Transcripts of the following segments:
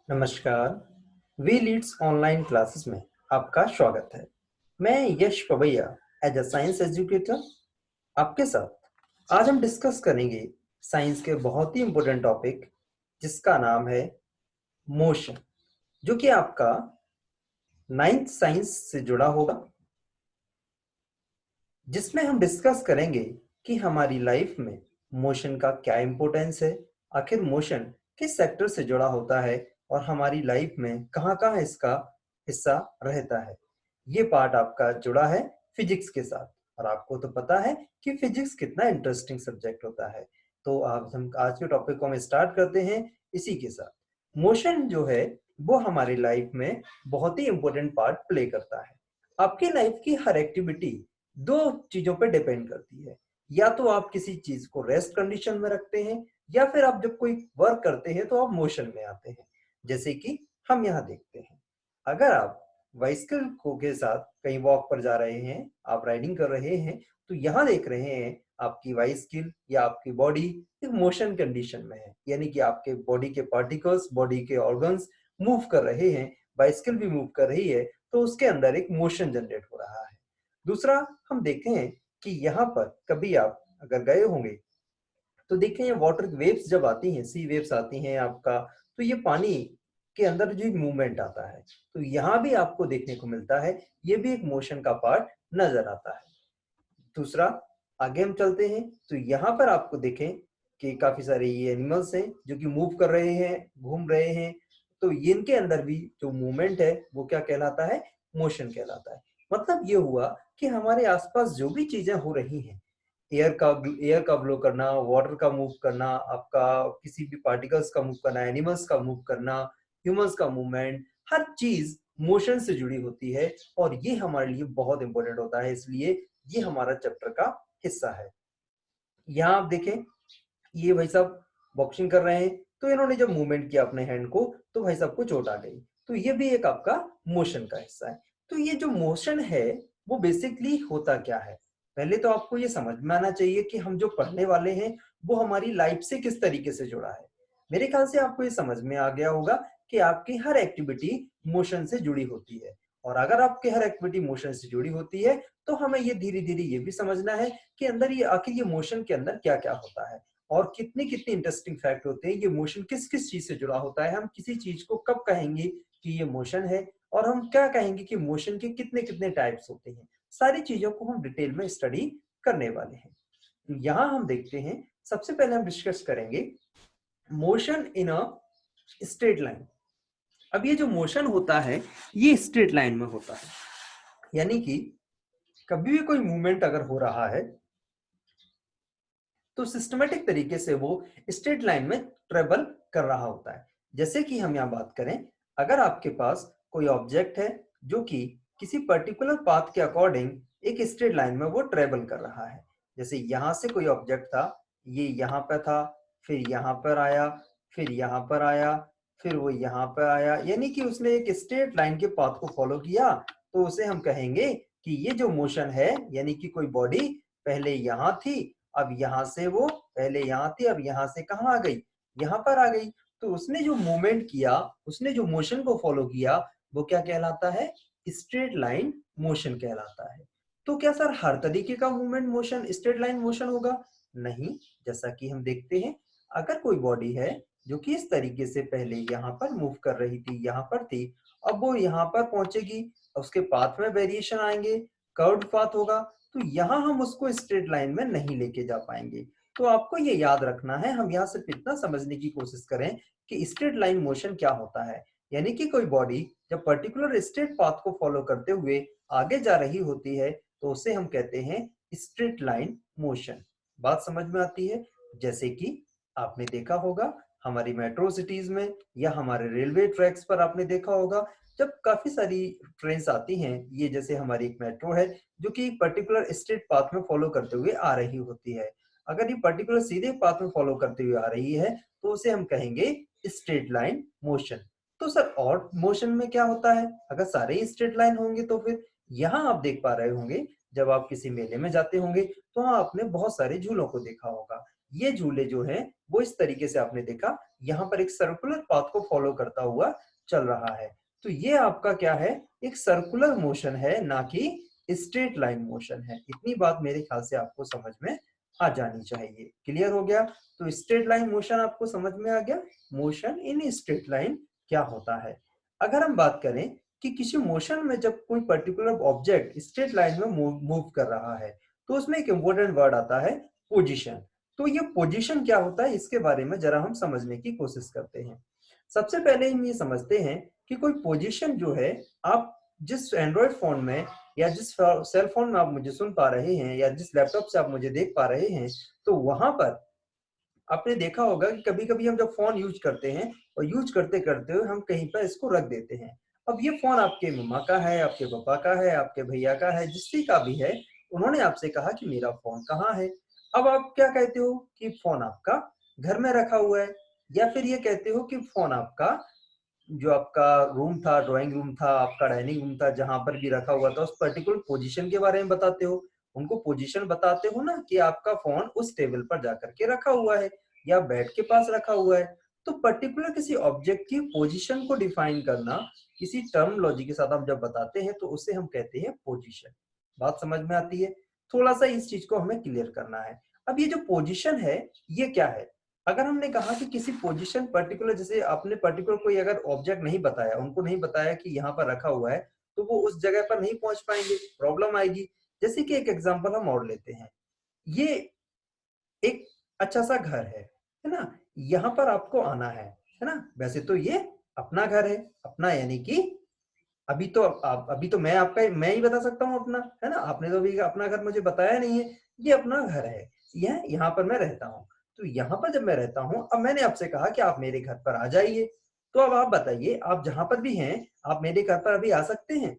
नमस्कार। We Leeds online classes में आपका स्वागत है। मैं Yash Pawaiya as a science educator आपके साथ आज हम डिस्कस करेंगे साइंस के बहुत ही इम्पोर्टेंट टॉपिक जिसका नाम है मोशन, जो कि आपका नाइन्थ साइंस से जुड़ा होगा, जिसमें हम डिस्कस करेंगे कि हमारी लाइफ में मोशन का क्या इम्पोर्टेंस है, आखिर मोशन किस सेक्टर से जुड़ा होता है और हमारी लाइफ में कहाँ-कहाँ इसका हिस्सा रहता है। ये पार्ट आपका जुड़ा है फिजिक्स के साथ और आपको तो पता है कि फिजिक्स कितना इंटरेस्टिंग सब्जेक्ट होता है। तो हम आज के टॉपिक को हम स्टार्ट करते हैं इसी के साथ। मोशन जो है वो हमारी लाइफ में बहुत ही इम्पोर्टेंट पार्ट प्ले करता है। आपकी लाइफ की हर एक्टिविटी दो चीजों पे डिपेंड करती है। या तो आप किसी चीज को रेस्ट कंडीशन में रखते हैं या फिर आप जब कोई वर्क करते हैं तो आप मोशन में आते हैं। जैसे कि हम यहाँ देखते हैं, अगर आप बाइसिकल को के साथ कहीं वॉक पर जा रहे हैं, आप राइडिंग कर रहे हैं, तो यहाँ देख रहे हैं आपकी बाइसिकल या आपकी बॉडी एक मोशन कंडीशन में है, यानी कि आपके बॉडी के पार्टिकल्स, बॉडी के ऑर्गन्स मूव कर रहे हैं, बाइसिकल भी मूव कर रही है, तो उसके अंदर एक मोशन जनरेट हो रहा है। दूसरा, हम देखते हैं कि यहाँ पर कभी आप अगर गए होंगे तो देखिए, ये वाटर वेव्स जब आती हैं, सी वेव्स आती हैं आपका, तो ये पानी के अंदर जो मूवमेंट आता है, तो यहाँ भी आपको देखने को मिलता है, ये भी एक मोशन का पार्ट नजर आता है। दूसरा, आगे हम चलते हैं तो यहाँ पर आपको देखें कि काफी सारे ये एनिमल्स हैं जो कि मूव कर रहे हैं, घूम रहे हैं, तो इनके अंदर भी जो मूवमेंट है वो क्या कहलाता है? मोशन कहलाता है। मतलब ये हुआ कि हमारे आसपास जो भी चीजें हो रही हैं, एयर का ब्लो करना, वाटर का मूव करना, आपका किसी भी पार्टिकल्स का मूव करना, एनिमल्स का मूव करना, ह्यूमंस का मूवमेंट, हर चीज मोशन से जुड़ी होती है और ये हमारे लिए बहुत इंपॉर्टेंट होता है, इसलिए ये हमारा चैप्टर का हिस्सा है। यहाँ आप देखें, ये भाई साहब बॉक्सिंग कर रहे हैं, तो इन्होंने जब मूवमेंट किया अपने हैंड को तो भाई साहब को चोट आ गई, तो ये भी एक आपका मोशन का हिस्सा है। तो ये जो मोशन है वो बेसिकली होता क्या है? पहले तो आपको ये समझ में आना चाहिए कि हम जो पढ़ने वाले हैं वो हमारी लाइफ से किस तरीके से जुड़ा है। मेरे ख्याल से आपको ये समझ में आ गया होगा कि आपकी हर एक्टिविटी मोशन से जुड़ी होती है, और अगर आपकी हर एक्टिविटी मोशन से जुड़ी होती है तो हमें ये धीरे धीरे ये भी समझना है कि अंदर ये आखिर ये मोशन के अंदर क्या क्या होता है और कितने कितने इंटरेस्टिंग फैक्ट होते हैं, ये मोशन किस किस चीज से जुड़ा होता है, हम किसी चीज को कब कहेंगे कि ये मोशन है, और हम क्या कहेंगे कि मोशन के कितने कितने टाइप्स होते हैं। सारी चीजों को हम डिटेल में स्टडी करने वाले हैं। यहाँ हम देखते हैं, सबसे पहले हम डिस्कस करेंगे motion in a straight line. अब ये जो मोशन होता है ये स्ट्रेट लाइन में होता है, यानी कि कभी भी कोई मूवमेंट अगर हो रहा है तो सिस्टमेटिक तरीके से वो स्ट्रेट लाइन में ट्रेवल कर रहा होता है। जैसे कि हम यहाँ बात करें, अगर आपके पास कोई ऑब्जेक्ट है जो कि किसी पर्टिकुलर पाथ के अकॉर्डिंग एक स्ट्रेट लाइन में वो ट्रेवल कर रहा है, जैसे यहाँ से कोई ऑब्जेक्ट था, ये यहाँ पे था, फिर यहाँ पर आया, फिर यहाँ पर आया, फिर वो यहाँ पर आया, यानी कि उसने एक स्ट्रेट लाइन के पाथ को फॉलो किया, तो उसे हम कहेंगे कि ये जो मोशन है, यानी कि कोई बॉडी पहले यहाँ थी, अब यहाँ से वो पहले यहाँ थी, अब यहाँ से कहाँ आ गई? यहाँ पर आ गई। तो उसने जो मूवमेंट किया, उसने जो मोशन को फॉलो किया, वो क्या कहलाता है? स्ट्रेट लाइन मोशन कहलाता है। तो क्या सर हर तरीके का movement motion straight line motion होगा? नहीं, जैसा कि हम देखते हैं, अगर कोई बॉडी है जो कि इस तरीके से पहले यहाँ पर मूव कर रही थी, यहाँ पर थी, अब वो यहाँ पर पहुंचेगी, उसके पाथ में वेरिएशन आएंगे, कर्व्ड पाथ होगा, तो यहाँ हम उसको स्ट्रेट लाइन में नहीं लेके जा पाएंगे। तो आपको ये याद रखना है, हम यहाँ सिर्फ इतना समझने की कोशिश करें कि स्ट्रेट लाइन मोशन क्या होता है। यानी कि कोई बॉडी जब पर्टिकुलर स्ट्रेट पाथ को फॉलो करते हुए आगे जा रही होती है तो उसे हम कहते हैं स्ट्रेट लाइन मोशन। बात समझ में आती है? जैसे कि आपने देखा होगा हमारी मेट्रो सिटीज में या हमारे रेलवे ट्रैक्स पर आपने देखा होगा, जब काफी सारी ट्रेन्स आती हैं, ये जैसे हमारी एक मेट्रो है जो कि पर्टिकुलर स्ट्रेट पाथ में फॉलो करते हुए आ रही होती है। अगर ये पर्टिकुलर सीधे पाथ में फॉलो करते हुए आ रही है तो उसे हम कहेंगे स्ट्रेट लाइन मोशन। तो सर और मोशन में क्या होता है? अगर सारे ही स्ट्रेट लाइन होंगे तो फिर यहाँ आप देख पा रहे होंगे, जब आप किसी मेले में जाते होंगे तो वहाँ आपने बहुत सारे झूलों को देखा होगा। ये झूले जो हैं वो इस तरीके से आपने देखा यहाँ पर एक सर्कुलर पाथ को फॉलो करता हुआ चल रहा है। तो ये आपका क्या है, एक सर्कुलर मोशन है, ना कि स्ट्रेट लाइन मोशन है। इतनी बात मेरे ख्याल से आपको समझ में आ जानी चाहिए। क्लियर हो गया? तो स्ट्रेट लाइन मोशन आपको समझ में आ गया। मोशन इन स्ट्रेट लाइन क्या होता है। अगर हम बात करें कि किसी मोशन में जब कोई पर्टिकुलर ऑब्जेक्ट स्ट्रेट लाइन में मूव कर रहा है, तो उसमें एक इंपॉर्टेंट वर्ड आता है पोजीशन। तो ये पोजीशन क्या होता है, इसके बारे में जरा हम समझने की कोशिश करते हैं। सबसे पहले हम ये समझते हैं कि कोई पोजीशन जो है, आप जिस एंड्रॉइड फोन में या जिस सेल फोन में आप मुझे सुन पा रहे हैं या जिस लैपटॉप से आप मुझे देख पा रहे हैं, तो वहां पर आपने देखा होगा कि कभी-कभी हम जब फ़ोन यूज़ करते हैं और यूज़ करते-करते हम कहीं पर इसको रख देते हैं। अब ये फ़ोन आपके मम्मा का है, आपके पापा का है, आपके भैया का है, जिससे का भी है, उन्होंने आपसे कहा कि मेरा फ़ोन कहाँ है? अब आप क्या कहते हो कि फ़ोन आपका घर में रखा हुआ है, या फिर ये कहते हो कि फ़ोन आपका जो आपका रूम था, ड्राइंग रूम था, आपका डाइनिंग रूम था, जहाँ पर भी रखा हुआ था, उस पर्टिकुलर पोज़ीशन के बारे में बताते हो। उनको पोज़ीशन बताते हो ना कि आपका फ़ोन उस टेबल पर जाकर के रखा हुआ है या बेड के पास रखा हुआ है। तो पर्टिकुलर किसी ऑब्जेक्ट की पोज़ीशन को डिफाइन करना, किसी टर्मिनोलॉजी के साथ हम जब बताते हैं, तो उसे हम कहते हैं पोज़ीशन। बात समझ में आती है? थोड़ा-सा इस चीज़ को हमें क्लियर करना है। अब ये जो पोज़ीशन है, ये क्या है? अगर हमने कहा कि किसी पोजीशन पर्टिकुलर, जैसे आपने पर्टिकुलर कोई अगर ऑब्जेक्ट नहीं बताया, उनको नहीं बताया कि यहाँ पर रखा हुआ है, तो वो उस जगह पर नहीं पहुँच पाएँगे, प्रॉब्लम आएगी। जैसे कि एक एग्ज़ाम्पल हम और लेते हैं। ये एक अच्छा-सा घर है ना? यहाँ पर आपको आना है ना? वैसे तो ये अपना घर है, अपना यानी कि अभी तो मैं ही बता सकता हूँ अपना, है ना? आपने तो अभी अपना घर मुझे बताया नहीं है। ये अपना घर है, यह यहाँ पर मैं रहता हूँ। तो यहाँ पर जब मैं रहता हूँ, अब मैंने आपसे कहा कि आप मेरे घर पर आ जाइए। तो अब आप बताइए, आप जहाँ पर भी हैं, आप मेरे घर पर अभी आ सकते हैं?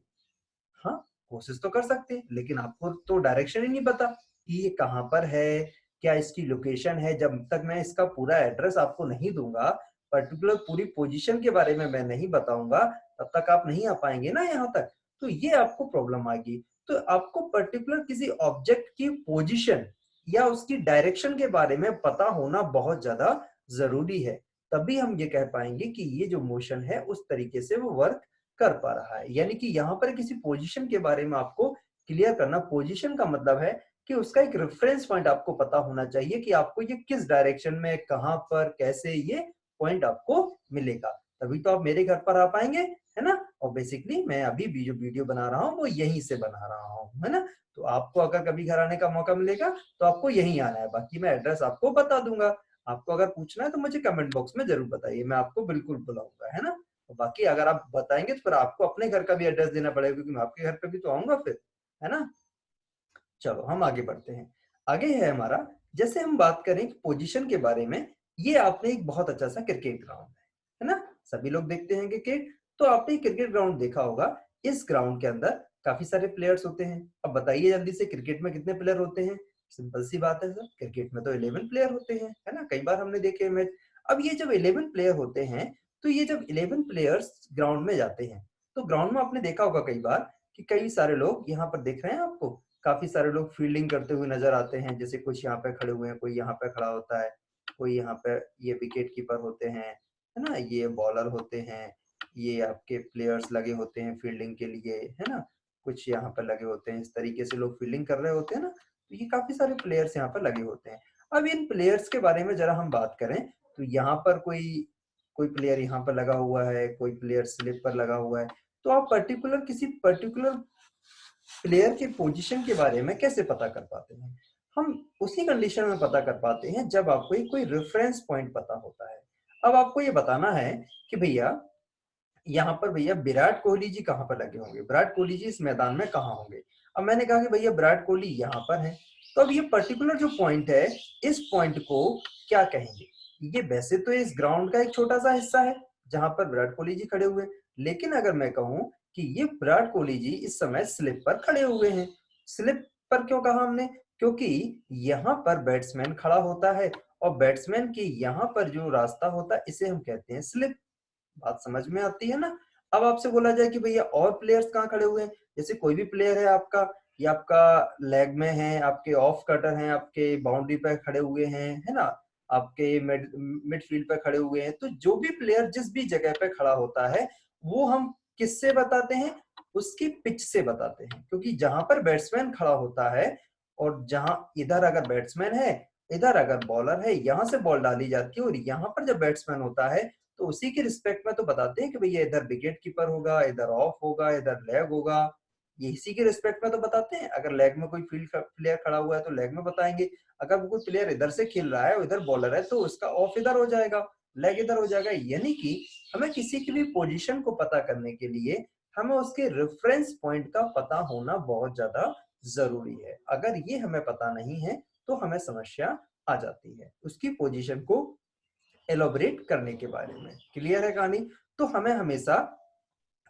हाँ, कोशिश तो कर सकते हैं, लेकिन आपको तो डायरेक्शन ही नहीं पता कि ये कहाँ पर है, क्या इसकी लोकेशन है। जब तक मैं इसका पूरा एड्रेस आपको नहीं दूँगा, पर्टिकुलर पूरी पोज़ीशन के बारे में मैं नहीं बताऊँगा, तब तक आप नहीं आ पाएँगे ना यहाँ तक। तो ये आपको प्रॉब्लम आएगी। तो आपको पर्टिकुलर किसी ऑब्जेक्ट की पोज़ीशन या उसकी डायरेक्शन के बारे में पता होना बहुत ज़्यादा ज़रूरी है। तभी हम ये कह पाएँगे कि ये जो मोशन है, उस तरीके से वो वर्क कर पा रहा है। यानी कि यहाँ पर किसी पोजीशन के बारे में आपको क्लियर करना, पोजीशन का मतलब है कि उसका एक रेफरेंस पॉइंट आपको पता होना चाहिए कि आपको ये किस डायरेक्शन में, कहाँ पर, कैसे ये पॉइंट आपको मिलेगा। तभी तो आप मेरे घर पर आ पाएँगे, है ना? और बेसिकली मैं अभी भी जो वीडियो बना रहा हूँ, वो यहीं से बना रहा हूँ, है ना? तो आपको अगर कभी घर आने का मौका मिलेगा, तो आपको यहीं आना है। बाकी मैं एड्रेस आपको बता दूँगा। आपको अगर पूछना है तो मुझे कमेंट बॉक्स में ज़रूर बताइए, मैं आपको बिल्कुल बुलाऊँगा, है ना? बाकी अगर आप बताएँगे तो फिर आपको अपने घर का भी एड्रेस देना पड़ेगा, क्योंकि मैं आपके घर पे भी तो आऊँगा फिर, है ना? चलो हम आगे बढ़ते हैं। आगे है हमारा, जैसे हम बात करें पोजीशन के बारे में, ये आपने एक बहुत अच्छा-सा क्रिकेट ग्राउंड है ना? सभी लोग देखते हैं क्रिकेट, तो आपने क्रिकेट ग्राउंड देखा होगा। इस ग्राउंड के अंदर काफ़ी सारे प्लेयर्स होते हैं। अब बताइए जल्दी से, क्रिकेट में कितने प्लेयर होते हैं? सिंपल सी बात है सर, क्रिकेट में तो 11 प्लेयर होते हैं, है ना? कई बार हमने देखे मैच। अब ये जब 11 प्लेयर होते हैं, तो ये जब 11 प्लेयर्स ग्राउंड में जाते हैं, तो ग्राउंड में आपने देखा होगा कई बार कि कई सारे लोग यहाँ पर दिख रहे हैं आपको, काफ़ी सारे लोग फील्डिंग करते हुए नज़र आते हैं। जैसे कुछ यहाँ पे खड़े हुए हैं, कोई यहाँ पे खड़ा होता है, कोई यहाँ पे ये विकेट कीपर होते हैं, है ना? ये बॉलर होते हैं, ये आपके प्लेयर्स लगे होते हैं फील्डिंग के लिए, है ना? कुछ यहाँ पे लगे होते हैं, इस तरीके से लोग फील्डिंग कर रहे होते हैं ना, तो ये काफ़ी सारे प्लेयर्स यहाँ पर लगे होते हैं। अब इन प्लेयर्स के बारे में ज़रा हम बात करें, तो यहाँ पर कोई कोई प्लेयर यहाँ पर लगा हुआ है, कोई प्लेयर स्लिप पर लगा हुआ है। तो आप किसी पर्टिकुलर प्लेयर के पोजीशन के बारे में कैसे पता कर पाते हैं? हम उसी कंडीशन में पता कर पाते हैं जब आपको एक कोई रेफरेंस पॉइंट पता होता है। अब आपको ये बताना है कि भैया यहाँ पर भैया विराट कोहली जी कहाँ पर लगे होंगे? विराट कोहली जी इस मैदान में कहाँ होंगे? अब मैंने कहा कि भैया विराट कोहली यहाँ पर हैं। तो अब ये पर्टिकुलर जो पॉइंट है, इस पॉइंट को क्या कहेंगे? ये वैसे तो इस ग्राउंड का एक छोटा-सा हिस्सा है, जहाँ पर विराट कोहली जी खड़े हुए हैं। लेकिन अगर मैं कहूँ कि ये विराट कोहली जी इस समय स्लिप पर खड़े हुए हैं। स्लिप पर क्यों कहा हमने? क्योंकि यहाँ पर बैट्समैन खड़ा होता है और बैट्समैन के यहाँ पर जो रास्ता होता है, इसे हम कहते हैं स्लिप। बात समझ में आती है ना? अब आपसे बोला जाए कि भैया और प्लेयर्स कहाँ खड़े हुए हैं? जैसे कोई भी प्लेयर है आपका, ये आपका लेग में है, आपके ऑफ कटर हैं, आपके बाउंड्री पे खड़े हुए हैं, है ना, आपके मिडफील्ड पे खड़े हुए हैं। तो जो भी प्लेयर जिस भी जगह पे खड़ा होता है वो हम किससे बताते हैं, उसकी पिच से बताते हैं। क्योंकि जहां पर बैट्समैन खड़ा होता है और जहां इधर अगर बैट्समैन है, इधर अगर बॉलर है, यहाँ से बॉल डाली जाती है, और यहाँ पर जब बैट्समैन होता है तो उसी के रिस्पेक्ट में तो बताते हैं कि भैया इधर विकेट कीपर होगा, इधर ऑफ होगा, इधर लेग होगा। ये इसी के रिस्पेक्ट में तो बताते हैं। अगर लेग में कोई फील्ड प्लेयर खड़ा हुआ है तो लेग में बताएंगे। अगर कोई प्लेयर इधर से खेल रहा है, इधर बॉलर है, तो उसका ऑफ इधर हो जाएगा, लेग इधर हो जाएगा। यानी कि हमें किसी की भी पोजीशन को पता करने के लिए हमें उसके रेफरेंस पॉइंट का पता होना बहुत ज्यादा जरूरी है। अगर ये हमें पता नहीं है तो हमें समस्या आ जाती है उसकी पोजीशन को एलोबरेट करने के बारे में। क्लियर है कहानी? तो हमें हमेशा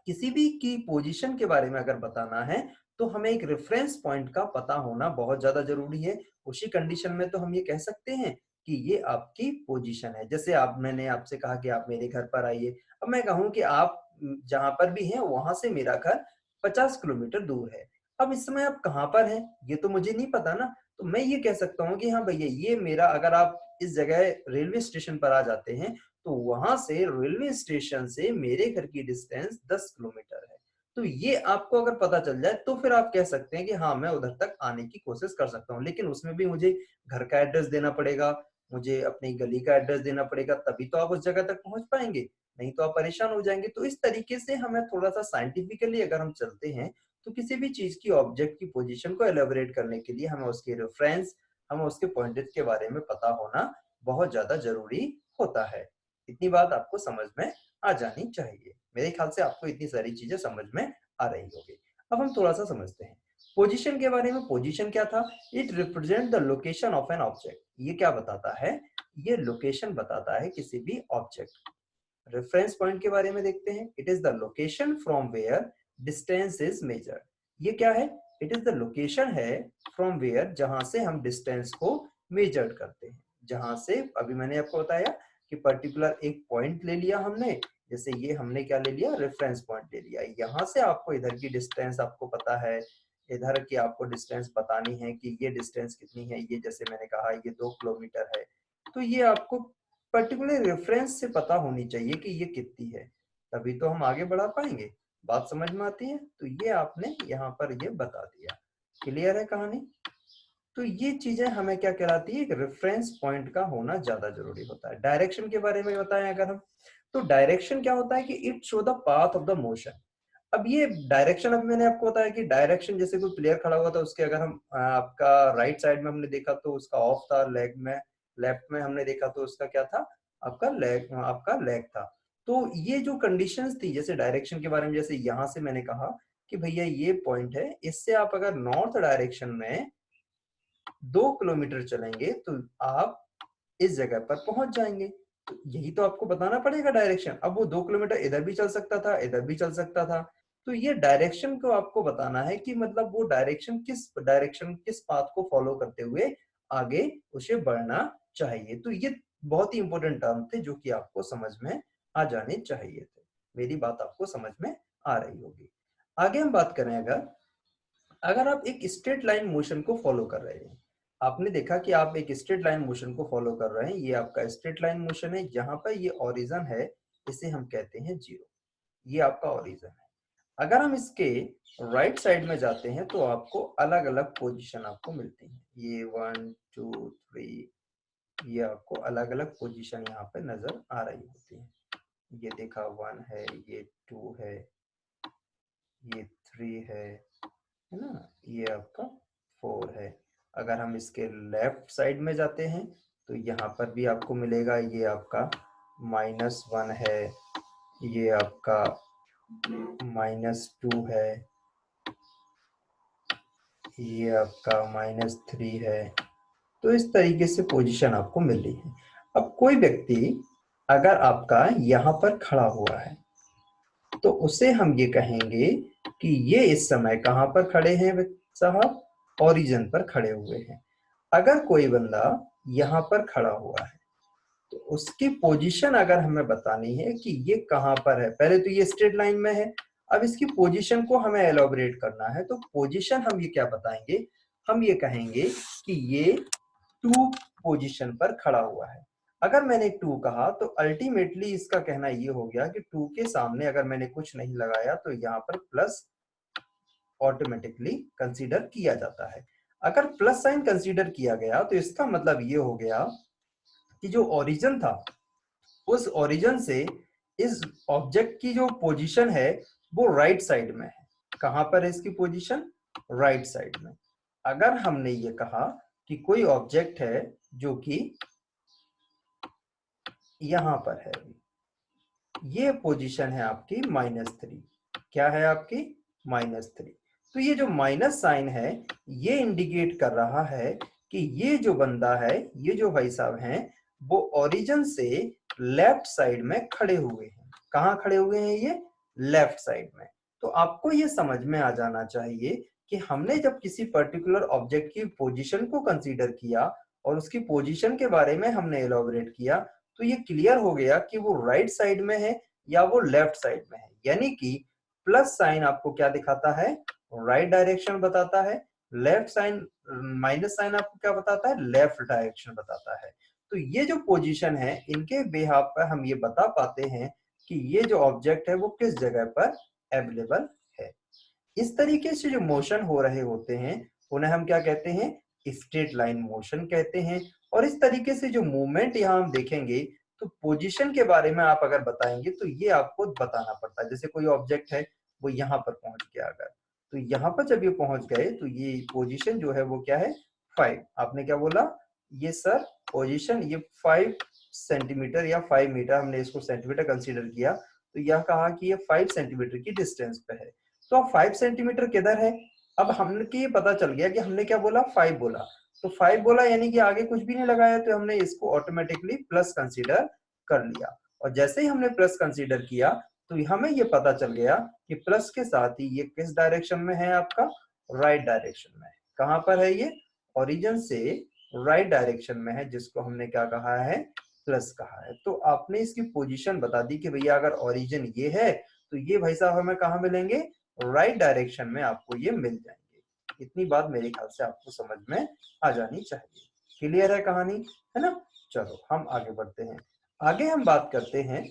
किसी भी की पोजीशन के बारे में अगर बताना है तो हमें एक रेफरेंस पॉइंट का पता होना बहुत ज्यादा जरूरी है। उसी कंडीशन में तो हम ये कह सकते हैं कि ये आपकी पोजीशन है। जैसे मैंने आपसे कहा कि आप मेरे घर पर आइए, अब मैं कहूं कि आप जहां पर भी हैं वहां से मेरा घर 50 किलोमीटर दूर है। अब इस समय आप कहाँ पर हैं ये तो मुझे नहीं पता ना। तो मैं ये कह सकता हूँ कि हाँ भैया ये मेरा, अगर आप इस जगह रेलवे स्टेशन पर आ जाते हैं तो वहां से रेलवे स्टेशन से मेरे घर की डिस्टेंस 10 किलोमीटर है। तो ये आपको अगर पता चल जाए तो फिर आप कह सकते हैं कि हाँ मैं उधर तक आने की कोशिश कर सकता हूँ। लेकिन उसमें भी मुझे घर का एड्रेस देना पड़ेगा, मुझे अपनी गली का एड्रेस देना पड़ेगा, तभी तो आप उस जगह तक पहुंच पाएंगे, नहीं तो आप परेशान हो जाएंगे। तो इस तरीके से हमें थोड़ा सा साइंटिफिकली अगर हम चलते हैं तो किसी भी चीज की ऑब्जेक्ट की पोजीशन को एलेबोरेट करने के लिए हमें उसके रेफरेंस, हमें उसके पॉइंटेज के बारे में पता होना बहुत ज्यादा जरूरी होता है। इतनी बात आपको समझ में आ जानी चाहिए। मेरे ख्याल से आपको इतनी सारी चीजें समझ में आ रही होगी। अब हम थोड़ा सा समझते हैं पोजीशन के बारे में। पोजीशन क्या था? It represent the location of an object. ये क्या बताता है? ये लोकेशन बताता है किसी भी ऑब्जेक्ट। रेफरेंस पॉइंट के बारे में देखते हैं। It is the location from where distance is measured. ये क्या है? इट इज द लोकेशन है फ्रॉम वेयर, जहां से हम डिस्टेंस को मेजर्ड करते हैं। जहां से अभी मैंने आपको बताया कि पर्टिकुलर एक पॉइंट ले लिया हमने, जैसे ये हमने क्या ले लिया, रेफरेंस पॉइंट ले लिया। यहाँ से आपको इधर की डिस्टेंस आपको पता है, इधर की आपको डिस्टेंस बतानी है कि ये डिस्टेंस कितनी है। ये जैसे मैंने कहा ये 2 किलोमीटर है। तो ये आपको पर्टिकुलर रेफरेंस से पता होनी चाहिए कि ये कितनी है, तभी तो हम आगे बढ़ा पाएंगे। बात समझ में आती है? तो ये आपने यहाँ पर ये बता दिया। क्लियर है कहानी? तो ये चीजें हमें क्या कहलाती है? एक रेफरेंस पॉइंट का होना ज्यादा जरूरी होता है। डायरेक्शन के बारे में बताएं अगर हम, तो डायरेक्शन क्या होता है कि it show the path of the motion. अब ये डायरेक्शन, अभी मैंने आपको बताया कि डायरेक्शन, जैसे कोई प्लेयर खड़ा हुआ था उसके अगर हम आपका राइट साइड में हमने देखा तो उसका ऑफ था, लेग में लेफ्ट में हमने देखा तो उसका क्या था, आपका लेग था। तो ये जो कंडीशंस थी, जैसे डायरेक्शन के बारे में, जैसे यहां से मैंने कहा कि भैया ये पॉइंट है, इससे आप अगर नॉर्थ डायरेक्शन में 2 किलोमीटर चलेंगे तो आप इस जगह पर पहुंच जाएंगे। तो यही तो आपको बताना पड़ेगा डायरेक्शन। अब वो 2 किलोमीटर इधर भी चल सकता था, इधर भी चल सकता था। तो ये डायरेक्शन को आपको बताना है कि मतलब वो डायरेक्शन किस पाथ को फॉलो करते हुए आगे उसे बढ़ना चाहिए। तो ये बहुत ही इंपॉर्टेंट टर्म थे जो कि आपको समझ में आ जाने चाहिए थे। मेरी बात आपको समझ में आ रही होगी। आगे हम बात करें, अगर अगर आप एक स्ट्रेट लाइन मोशन को फॉलो कर रहे हैं, आपने देखा कि आप एक स्ट्रेट लाइन मोशन को फॉलो कर रहे हैं, ये आपका स्ट्रेट लाइन मोशन है। जहां पर ये ओरिजिन है इसे हम कहते हैं जीरो, ये आपका ओरिजिन है। अगर हम इसके राइट साइड में जाते हैं तो आपको अलग अलग पोजीशन आपको मिलती है। ये 1 2 3, ये आपको अलग अलग पोजीशन यहाँ पे नजर आ रही होती है। ये देखा 1 है, ये 2 है, ये 3 है ना, ये आपका 4 है। अगर हम इसके लेफ्ट साइड में जाते हैं तो यहाँ पर भी आपको मिलेगा, ये आपका -1 है, ये आपका -2 है, ये आपका -3 है। तो इस तरीके से पोजीशन आपको मिल रही है। अब कोई व्यक्ति अगर आपका यहाँ पर खड़ा हुआ है तो उसे हम ये कहेंगे कि ये इस समय कहाँ पर खड़े हैं साहब? ओरिजिन पर खड़े हुए हैं। अगर कोई बंदा यहाँ पर खड़ा हुआ है तो उसकी पोजीशन अगर हमें बतानी है कि ये कहाँ पर है, पहले तो ये स्ट्रेट लाइन में है, अब इसकी पोजीशन को हमें एलोबरेट करना है, तो पोजीशन हम ये क्या बताएंगे, हम ये कहेंगे कि ये 2 पोजीशन पर खड़ा हुआ है। अगर मैंने 2 कहा तो अल्टीमेटली इसका कहना ये हो गया कि 2 के सामने अगर मैंने कुछ नहीं लगाया तो यहाँ पर प्लस ऑटोमेटिकली कंसीडर किया जाता है। अगर प्लस साइन कंसीडर किया गया तो इसका मतलब ये हो गया कि जो ओरिजिन था उस ओरिजिन से इस ऑब्जेक्ट की जो पोजीशन है वो राइट साइड में है। कहां पर है इसकी पोजीशन, राइट साइड में। अगर हमने ये कहा कि कोई ऑब्जेक्ट है जो कि यहां पर है, ये पोजीशन है आपकी -3, क्या है आपकी -3, तो ये जो माइनस साइन है ये इंडिकेट कर रहा है कि ये जो बंदा है, ये जो भाई साहब हैं, वो ओरिजिन से लेफ्ट साइड में खड़े हुए हैं। कहां खड़े हुए हैं ये, लेफ्ट साइड में। तो आपको ये समझ में आ जाना चाहिए कि हमने जब किसी पर्टिकुलर ऑब्जेक्ट की पोजीशन को कंसीडर किया और उसकी पोजीशन के बारे में हमने एलोबरेट किया, तो ये क्लियर हो गया कि वो राइट साइड में है या वो लेफ्ट साइड में है। यानी कि प्लस साइन आपको क्या दिखाता है, राइट डायरेक्शन बताता है, लेफ्ट साइन माइनस साइन आपको क्या बताता है, लेफ्ट डायरेक्शन बताता है। तो ये जो पोजीशन है इनके बेहाफ पर हम ये बता पाते हैं कि ये जो ऑब्जेक्ट है वो किस जगह पर अवेलेबल है। इस तरीके से जो मोशन हो रहे होते हैं उन्हें हम क्या कहते हैं, स्ट्रेट लाइन मोशन कहते हैं। और इस तरीके से जो मूवमेंट यहाँ हम देखेंगे तो पोजीशन के बारे में आप अगर बताएंगे तो ये आपको बताना पड़ता है। जैसे कोई ऑब्जेक्ट है वो यहाँ पर पहुंच गया, अगर तो यहाँ पर जब ये पहुंच गए तो ये पोजीशन जो है वो क्या है, 5। आपने क्या बोला, ये सर पोजीशन ये 5 सेंटीमीटर या 5 मीटर, हमने इसको सेंटीमीटर कंसीडर किया, तो यह कहा कि ये 5 सेंटीमीटर की डिस्टेंस पे है। तो अब 5 सेंटीमीटर किधर है, अब हमने ये पता चल गया कि हमने क्या बोला, 5 बोला, तो 5 बोला यानी कि आगे कुछ भी नहीं लगाया, तो हमने इसको ऑटोमेटिकली प्लस कंसीडर कर लिया। और जैसे ही हमने प्लस कंसीडर किया तो हमें ये पता चल गया कि प्लस के साथ ही ये किस डायरेक्शन में है, आपका राइट डायरेक्शन में है। कहां पर है ये, ओरिजिन से राइट डायरेक्शन में है, जिसको हमने क्या कहा है, प्लस कहा है। तो आपने इसकी पोजीशन बता दी कि भैया अगर ओरिजिन ये है तो ये भाई साहब हमें कहाँ मिलेंगे, राइट डायरेक्शन में आपको ये मिल जाएंगे। इतनी बात मेरे ख्याल से आपको समझ में आ जानी चाहिए। क्लियर है कहानी, है ना। चलो हम आगे बढ़ते हैं। आगे हम बात करते हैं,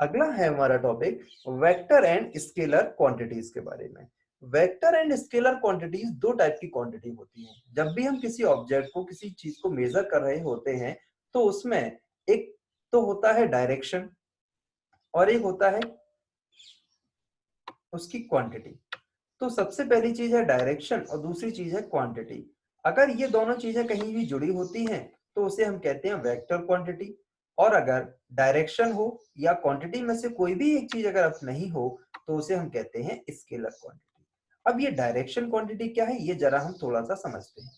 अगला है हमारा topic vector and scalar quantities के बारे में। वेक्टर एंड स्केलर क्वांटिटीज दो टाइप की क्वांटिटी होती हैं। जब भी हम किसी ऑब्जेक्ट को, किसी चीज को मेजर कर रहे होते हैं तो उसमें एक तो होता है डायरेक्शन और एक होता है उसकी क्वांटिटी। तो सबसे पहली चीज है डायरेक्शन और दूसरी चीज है क्वांटिटी। अगर ये दोनों चीजें कहीं भी जुड़ी होती हैं तो उसे हम कहते हैं वेक्टर क्वांटिटी। और अगर डायरेक्शन हो या क्वांटिटी में से कोई भी एक चीज अगर नहीं हो तो उसे हम कहते हैं स्केलर क्वांटिटी। अब ये डायरेक्शन क्वांटिटी क्या है, ये जरा हम थोड़ा सा समझते हैं।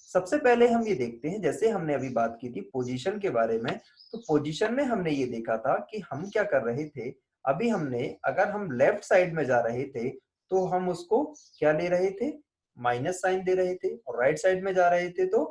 सबसे पहले हम ये देखते हैं, जैसे हमने अभी बात की थी पोजीशन के बारे में, तो पोजीशन में हमने ये देखा था कि हम क्या कर रहे थे। अभी हमने, अगर हम लेफ्ट साइड में जा रहे थे तो हम उसको क्या ले रहे थे, माइनस साइन दे रहे थे, और राइट साइड में जा रहे थे तो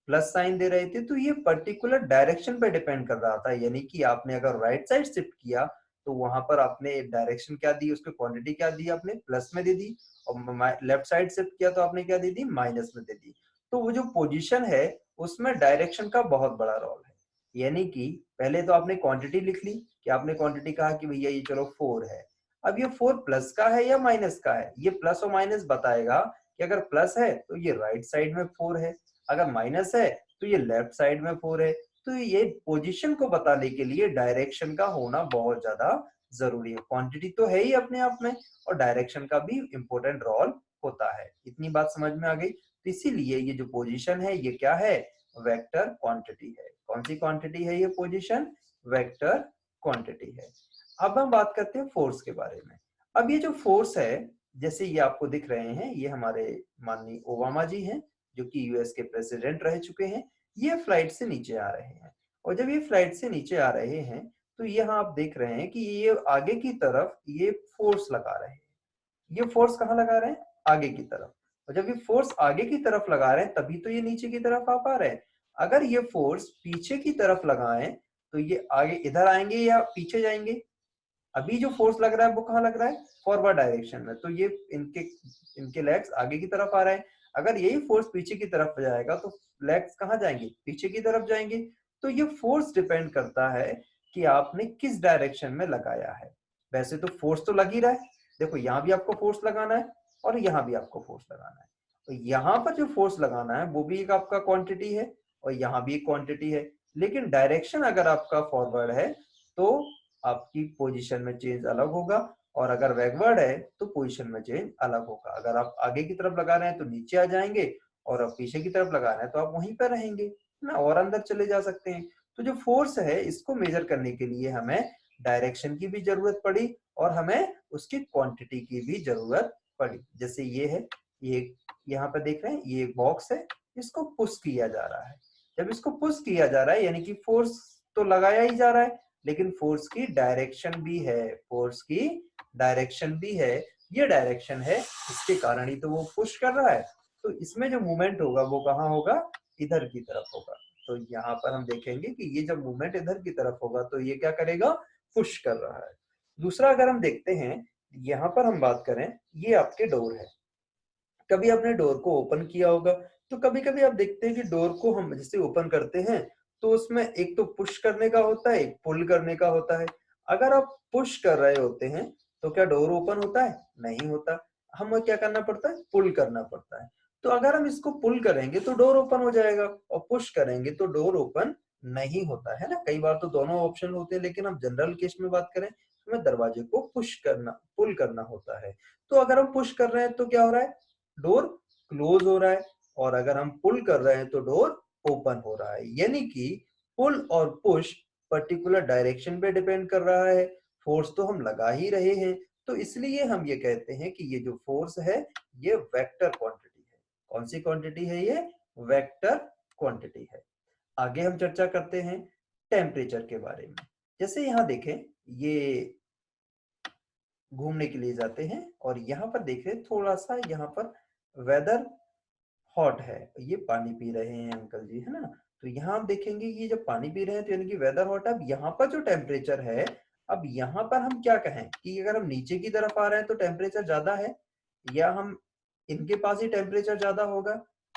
प्लस साइन दे रहे थे। तो ये पर्टिकुलर डायरेक्शन पे डिपेंड कर रहा था। यानी कि आपने अगर राइट साइड शिफ्ट किया तो वहां पर आपने डायरेक्शन क्या दी, उसकी क्वांटिटी क्या दी, आपने प्लस में दे दी। और लेफ्ट साइड शिफ्ट किया तो आपने क्या दे दी, माइनस में दे दी। तो वो जो पोजीशन है उसमें डायरेक्शन का बहुत बड़ा रोल है। यानी कि पहले तो आपने क्वांटिटी लिख ली, कि आपने क्वांटिटी कहा कि भैया ये चलो 4 है। अब ये 4 प्लस का है या माइनस का है, ये प्लस और माइनस बताएगा कि अगर प्लस है तो ये राइट साइड में 4 है, अगर माइनस है तो ये लेफ्ट साइड में 4 है। तो ये पोजीशन को बताने के लिए डायरेक्शन का होना बहुत ज्यादा जरूरी है। क्वांटिटी तो है ही अपने आप में, और डायरेक्शन का भी इंपॉर्टेंट रोल होता है। इतनी बात समझ में आ गई। तो इसीलिए ये जो पोजीशन है ये क्या है, वेक्टर क्वांटिटी है। कौन सी क्वांटिटी है ये, पोजीशन वेक्टर क्वांटिटी है। अब हम बात करते हैं फोर्स के बारे में। अब ये जो फोर्स है, जैसे ये आपको दिख रहे हैं, ये हमारे माननीय ओबामा जी हैं जो कि यूएस के प्रेसिडेंट रह चुके हैं। ये फ्लाइट से नीचे आ रहे हैं, और जब ये फ्लाइट से नीचे आ रहे हैं तो यहाँ आप देख रहे हैं कि ये आगे की तरफ ये फोर्स लगा रहे हैं। ये फोर्स कहाँ लगा रहे हैं, आगे की तरफ। और जब ये फोर्स आगे की तरफ लगा रहे हैं तभी तो ये नीचे की तरफ आ पा रहे हैं। अगर ये फोर्स पीछे की तरफ लगाएं तो ये आगे इधर आएंगे या पीछे जाएंगे, अभी जो फोर्स लग रहा है वो कहाँ लग रहा है, फॉरवर्ड डायरेक्शन में, तो ये इनके इनके लेग्स आगे की तरफ आ रहे हैं। अगर यही फोर्स पीछे की तरफ जाएगा तो लेग्स कहाँ जाएंगे, पीछे की तरफ जाएंगे। तो ये फोर्स डिपेंड करता है कि आपने किस डायरेक्शन में लगाया है। वैसे तो फोर्स तो लग ही रहा है, देखो यहाँ भी आपको फोर्स लगाना है और यहाँ भी आपको फोर्स लगाना है। तो यहाँ पर जो फोर्स लगाना है वो भी एक आपका क्वांटिटी है और यहाँ भी एक क्वांटिटी है, लेकिन डायरेक्शन अगर आपका फॉरवर्ड है तो आपकी पोजीशन में चेंज अलग होगा, और अगर बैकवर्ड है तो पोजीशन में चेंज अलग होगा। अगर आप आगे की तरफ लगा रहे हैं तो नीचे आ जाएंगे, और आप पीछे की तरफ लगा रहे हैं तो आप वहीं पर रहेंगे, है ना, और अंदर चले जा सकते हैं। तो जो फोर्स है इसको मेजर करने के लिए हमें डायरेक्शन की भी जरूरत पड़ी और हमें उसकी क्वांटिटी की भी जरूरत पड़ी। जैसे ये है, ये यहाँ पर देख रहे हैं, ये बॉक्स है, इसको पुश किया जा रहा है। जब इसको पुश किया जा रहा है यानी कि फोर्स तो लगाया ही जा रहा है, लेकिन फोर्स की डायरेक्शन भी है, फोर्स की डायरेक्शन भी है। ये डायरेक्शन है, इसके कारण ही तो वो पुश कर रहा है। तो इसमें जो मूवमेंट होगा वो कहाँ होगा, इधर की तरफ होगा। तो यहाँ पर हम देखेंगे कि ये जब मूवमेंट इधर की तरफ होगा तो ये क्या करेगा, पुश कर रहा है। दूसरा अगर हम देखते हैं, यहाँ पर हम बात करें, ये आपके डोर है। कभी आपने डोर को ओपन किया होगा, तो कभी कभी आप देखते हैं कि डोर को हम जैसे ओपन करते हैं तो उसमें एक तो पुश करने का होता है, एक पुल करने का होता है। अगर आप पुश कर रहे होते हैं तो क्या डोर ओपन होता है, नहीं होता। हमें क्या करना पड़ता है, पुल करना पड़ता है। तो अगर हम इसको पुल करेंगे तो डोर ओपन हो जाएगा, और पुश करेंगे तो डोर ओपन नहीं होता है ना। कई बार तो दोनों ऑप्शन होते हैं, लेकिन हम जनरल केस में बात करें, हमें दरवाजे को पुश करना, पुल करना होता है। तो अगर हम पुश कर रहे हैं तो क्या हो रहा है, डोर क्लोज हो रहा है, और अगर हम पुल कर रहे हैं तो डोर ओपन हो रहा है। यानी कि पुल और पुश पर्टिकुलर डायरेक्शन पे डिपेंड कर रहा है। फोर्स तो हम लगा ही रहे हैं, तो इसलिए हम ये कहते हैं कि ये जो फोर्स है ये वेक्टर क्वांटिटी है। कौन सी क्वांटिटी है ये, वेक्टर क्वांटिटी है। आगे हम चर्चा करते हैं टेम्परेचर के बारे में। जैसे यहाँ देखें, ये घूमने के लिए जाते हैं और यहाँ पर देखें थोड़ा सा, यहाँ पर वेदर हॉट है, ये पानी पी रहे हैं अंकल जी, है ना। तो यहाँ आप देखेंगे कि जब पानी पी रहे हैं तो यानी कि वेदर हॉट है। अब यहाँ पर जो टेम्परेचर है, अब यहाँ पर हम क्या कहें कि अगर हम नीचे की तरफ आ रहे हैं तो टेम्परेचर ज्यादा है, या हम इनके पास ही टेम्परेचर ज्यादा होगा,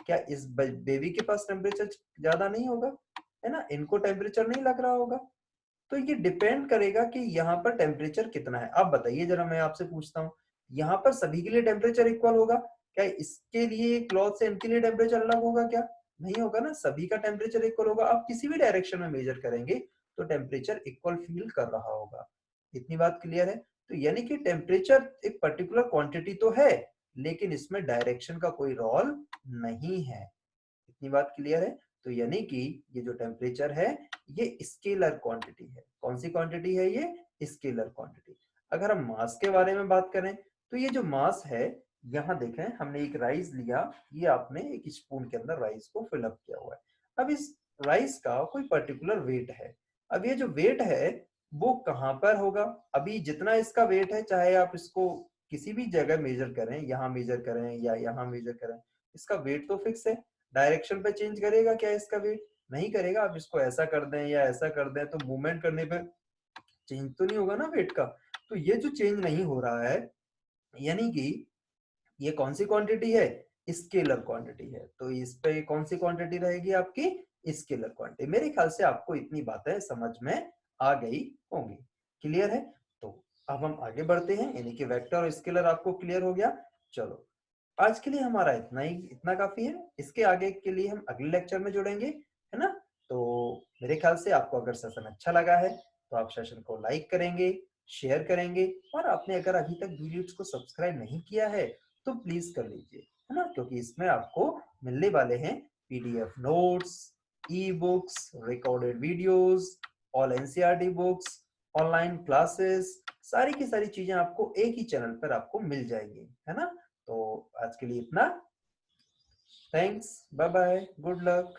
क्या इस बेबी के पास टेम्परेचर ज्यादा नहीं होगा, है ना, इनको टेम्परेचर नहीं लग रहा होगा। तो ये डिपेंड करेगा कि यहाँ पर टेम्परेचर कितना है। अब बताइए जरा, मैं आपसे पूछता हूँ, यहाँ पर सभी के लिए टेम्परेचर इक्वल होगा क्या, इसके लिए क्लॉथ से इनके लिए टेम्परेचर अलग होगा क्या, नहीं होगा ना, सभी का टेम्परेचर इक्वल होगा। आप किसी भी डायरेक्शन में मेजर करेंगे तो टेम्परेचर इक्वल फील कर रहा होगा। इतनी बात क्लियर है। तो यानी कि टेम्परेचर एक पर्टिकुलर क्वांटिटी तो है, लेकिन इसमें डायरेक्शन का कोई रोल नहीं है। इतनी बात क्लियर है। तो यानी कि ये जो टेम्परेचर है ये स्केलर क्वांटिटी है। कौन सी क्वांटिटी है ये, स्केलर क्वांटिटी। अगर हम मास के बारे में बात करें तो ये जो मास है, यहाँ देखें हमने एक राइस लिया, ये आपने एक स्पून के अंदर राइस को फिलअप किया हुआ है। अब इस राइस का कोई पर्टिकुलर वेट है। अब ये जो वेट है वो कहाँ पर होगा, अभी जितना इसका वेट है, चाहे आप इसको किसी भी जगह मेजर करें, यहाँ मेजर करें या यहाँ मेजर करें, इसका वेट तो फिक्स है। डायरेक्शन पे चेंज करेगा क्या इसका वेट, नहीं करेगा। आप इसको ऐसा कर दें या ऐसा कर दें तो मूवमेंट करने पे चेंज तो नहीं होगा ना वेट का। तो ये जो चेंज नहीं हो रहा है, यानी कि ये कौन सी क्वांटिटी है, स्केलर क्वांटिटी है। तो इस पे कौन सी क्वांटिटी रहेगी आपकी, स्केलर क्वांटिटी। मेरे ख्याल से आपको इतनी बातें समझ में आ गई होंगी, क्लियर है। तो अब हम आगे बढ़ते हैं, यानी कि वेक्टर और स्केलर आपको क्लियर हो गया। चलो आज के लिए हमारा इतना काफी है। इसके आगे के लिए हम अगले लेक्चर में जुड़ेंगे, है ना। तो मेरे ख्याल से आपको अगर सेशन अच्छा लगा है तो आप सेशन को लाइक करेंगे, शेयर करेंगे, और आपने अगर अभी तक वीडियोस को सब्सक्राइब नहीं किया है तो प्लीज कर लीजिए, है ना, क्योंकि इसमें आपको मिलने वाले हैं PDF notes, e books, recorded videos, all NCERT books, online classes, सारी की सारी चीजें आपको एक ही चैनल पर आपको मिल जाएंगी, है ना। तो आज के लिए इतना। Thanks, bye bye, good luck.